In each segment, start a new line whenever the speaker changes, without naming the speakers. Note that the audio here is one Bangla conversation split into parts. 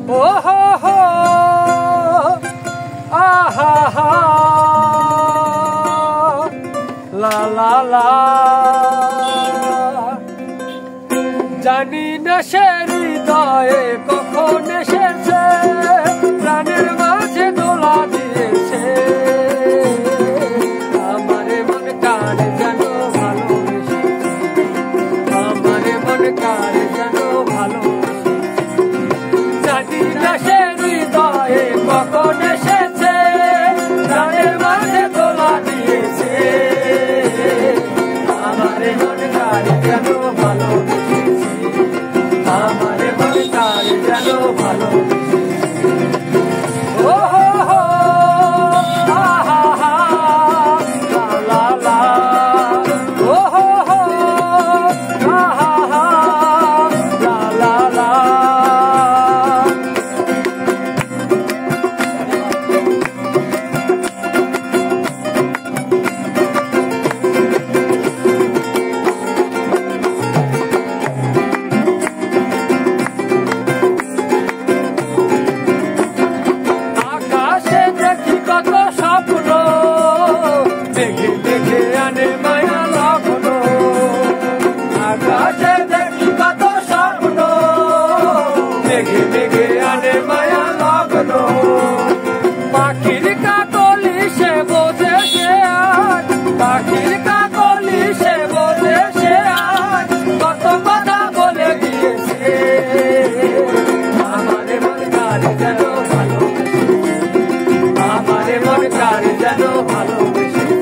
ho, ah ha ha, la la la. জানি না সে হৃদয়ে কখন এসেছে, প্রাণের মাঝে দোলা দিয়েছে। আমারে মন কারে যেন ভালোবেসে, আমারে মন কারে যেন ভালোবেসে। জানি না সে হৃদয়ে কখন এসেছে, প্রাণের মাঝে দোলা দিয়েছে। আমারে মন কারে যেন ভালোবেসে, আমারে মন কারে যেন ভালোবেসে। ও হো হো, আ হা হা, লা লা লা। ও হো হো, আ হা হা, লা লা লা। দেখে দেখে আনে মায়া লগ্ন, আকাশে দেখি কত স্বপ্ন। দেখে দেখে আনে মায়া লগ্ন, পাখির কাকলি সে বোঝে সে আজ, পাখির কাকলি সে বোঝে সে আজ, কত কথা বলে গিয়েছে। আমারে মন কারে যেন ভালোবেসে, আমারে মন কারে যেন ভালোবেসে।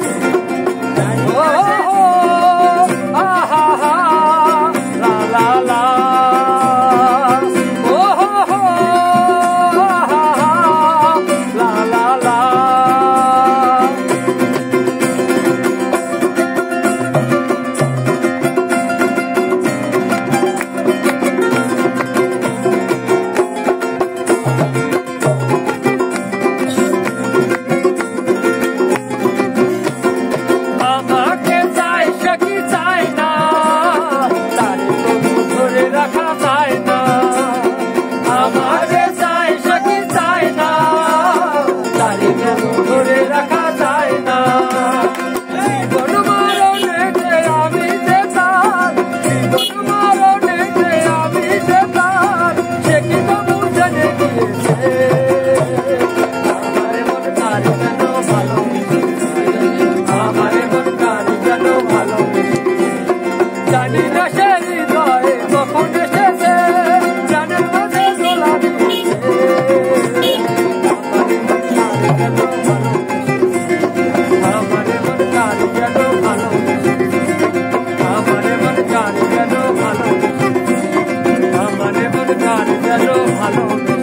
জানি না সে হৃদয়ে কখন এসেছে, জানের মাঝে দোলা দিয়েছে। আমারে মন কারে যেন ভালোবেসে, আমারে মন কারে যেন ভালোবেসে, আমারে মন কারে যেন ভালোবেসে।